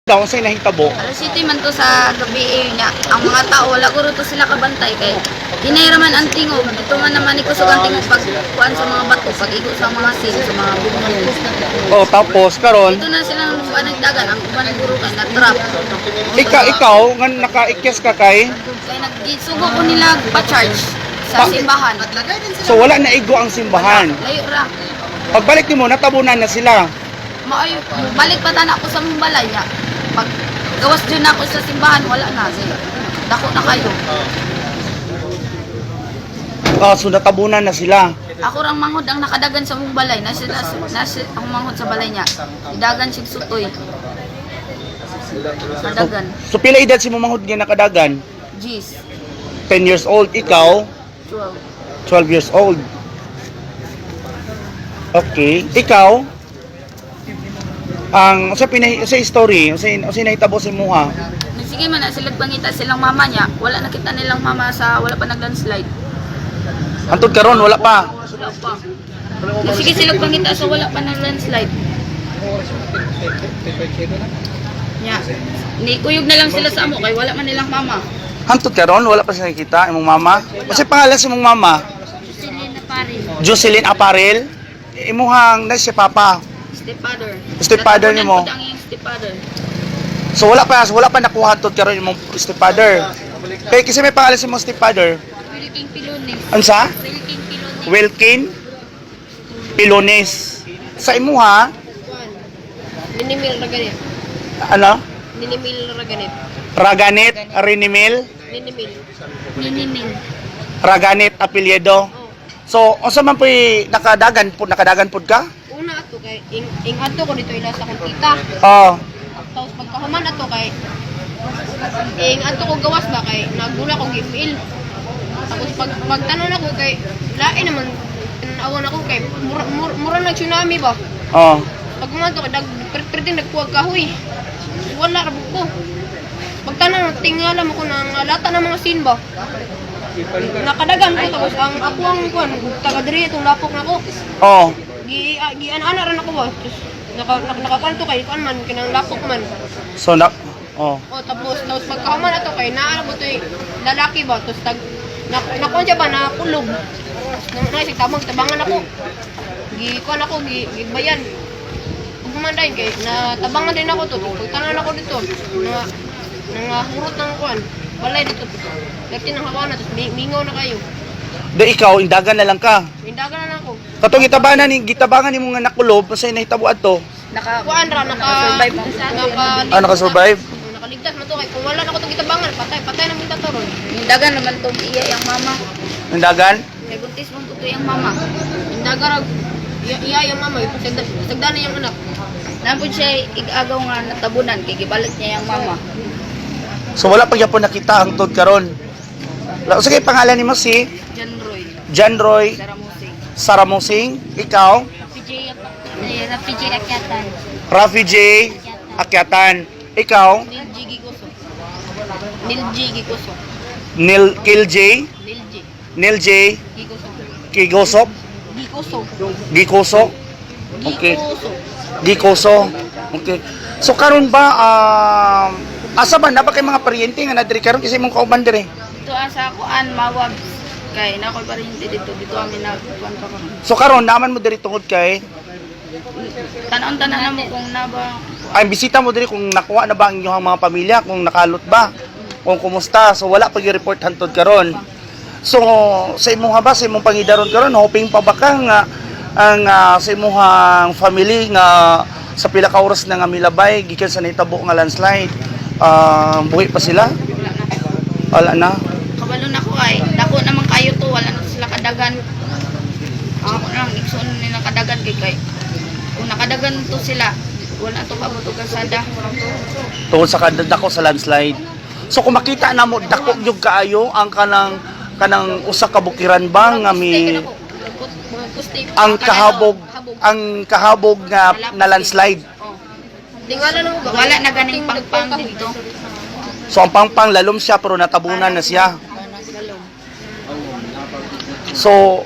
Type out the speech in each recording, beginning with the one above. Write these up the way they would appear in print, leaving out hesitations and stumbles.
Daw sa nahitabo. Alas City man to sa gabi niya. Ang mga tao wala ko to sila kabantay kay hinayraman ang tingog. Ito man naman ikusog ang tingog pag kuan sa mga bato, pag igo sa mga sin, sa mga bubong. Oh, tapos karon Ito na silang nagdagan ang uban guro kay na-trap. ikaw nga nakaikyas ka kay Kay nagsugo ko nila pa-charge sa simbahan. so wala na igo ang simbahan. Layo ra. Pagbalik nimo natabunan na sila. Maayo balik pa tana ako sa balay niya. Pag gawas dyan ako sa simbahan, wala na sila. Dako na kayo. So natabunan na sila. Ako rang manghod ang nakadagan sa mong balay. Nasa ang manghod sa balay niya. Idagan sig sutoy. Nakadagan. So pila edad si mo manghud nga nakadagan? Jeez. 10 years old, ikaw 12. 12 years old. Okay, ikaw ang sa story, sa nahitabo si Muha. Sige man na sila pangita silang mama niya. Wala nakita nilang mama sa wala pa nag-landslide. Antod karon wala pa. Wala pa. Sige sila pangita sa wala pa nag-landslide. Ya. Ni kuyog na lang sila sa amo kay wala man nilang mama. Antod karon wala pa siya nakita imong mama. Kasi pangalan si imong mama? Jocelyn Aparel. Jocelyn Aparel. Imuhang na si papa. Stepfather. Stepfather ni mo? Ang iyong stepfather. So wala pa nakuha antod karon imong stepfather. Kay kasi may pangalan si imong stepfather. Wilking Pilones. Unsa? Wilking Pilones. Wilkin Pilones. Sa imuha, Ninimil Raganit. ano? Ninimil Raganit. Raganit Rinimil, Ninimil. Nininil. Raganit apelyido. Oh. So, unsa man po'y nakadagan pud ka? Una ato kay ing ato ko dito ila sa kong tita. Oh. Tapos pagkahuman ato kay ing ato ko gawas ba kay nagula ko gifil. Tapos pagtanon ako kay lain naman tanawan ako kay mura nag tsunami ba. Oh. Pag man to kay perting nagkuwag kahoy. Wala ra ko. Pagtanon tingala mo ko nang lata ng mga sin ba. Nakadagan ko tapos ang ako ang kuan taga diri itong lapok nako. Oh. Ana ran ako ba. Tapos nakakanto kay kuan man kinang lapok man. So na oh. O tapos pagkahuman ato kay naa mo toy lalaki ba tapos nakuan siya ba na kulog. Nang isig tabangan ako. Kuan ako gibayan. Kumanday kay na tabangan din ako to. Pagtanan ako dito. Nga hurot ng kuan. Balay dito. Dati nang hawa na tapos mingaw na kayo. Do ikaw indagan na lang ka. Mindagan na ako. Katong gitabangan ni mga nakulob sa nahitabo adto. Kuan ra naka-survive Naka-survive. Nakaligtas man to kay kung wala na ko tong gitabangan patay na minta to ron. Dagan naman tong iya yang mama. Indagan? Kay buntis mo to yang mama. Mindagan ra iya yung mama sagdana yung anak. Napod siya igagaw nga natabunan kay gibalik niya yang mama. So wala pa gyapon nakita hangtod karon. Sige pangalan nimo si John Roy. John Roy Saramusing. Saramosing, ikaw PJ Akyatan. Rafi J. Akyatan, ikaw Nilji Gikuso. Neil Kil J. Nilji Neil J. Gikuso. Kigosop, Gikuso. Gikoso. Okay. Gikuso. Gikoso. Okay. So karon ba asa ba na ba kay mga paryente nga nadiri karon kasi imong kauban diri? Ito asa kuan mawab kay na ko parinti dito amin na kuan pa karon. So karon naman mo diri tungod kay Tanon-tanan na mo kung naba ay bisita mo diri kung nakuha na ba ang inyong mga pamilya, kung nakalot ba, kung kumusta. So wala pag report hantod karon. So sa imong haba sa imong pangidaron karon hoping pa ba ka nga ang sa imong family nga sa pila ka oras na nga milabay gikan sa nahitabo nga landslide buhi pa sila? Wala na. kabalo na ko ay dako naman kayo to wala na sila kadagan. Ako lang igsoon nila kadagan kay kung nakadagan to sila wala to pabuto kasada. Tungod sa kadako sa landslide. So kung makita na mo dako gyud kaayo ang kanang usa ka bukiran ba nga mi ang kahabog nga na landslide. Tingala na mo ba? Wala na ganing pangpang dito. So ang pangpang lalom siya pero natabunan na siya. So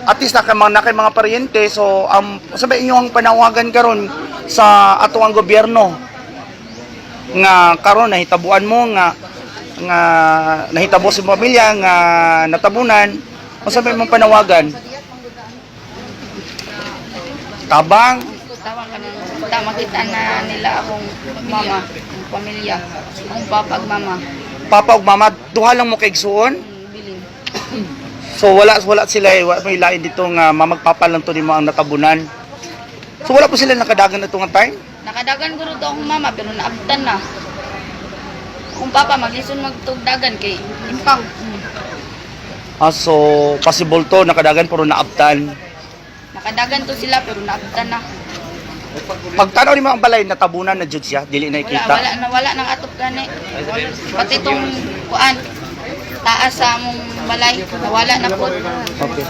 at least na kay mga paryente. So sabi inyong panawagan karon sa ato ang gobyerno nga karon nahitabuan mo nga nahitabo sa pamilya nga natabunan, unsa may mong panawagan? Tabang, Tama ka na, makita na nila akong mama, akong pamilya, akong papa ug mama. papa ug mama, duha lang mo kay igsuon. Bilin. So wala sila wala may lain dito nga mamagpapa lang to nimo ang natabunan. So wala po sila nakadagan na nga time. Nakadagan ko rin akong mama pero naabtan na. Akong papa maglison magtugdagan kay impang. So possible to nakadagan pero naabtan. Nakadagan to sila pero naabtan na. Pagtanaw nimo ang balay natabunan na jud siya, dili na ikita. Wala nang atop gani. Pati tong kuan taas sa among balay nawala na po. Okay.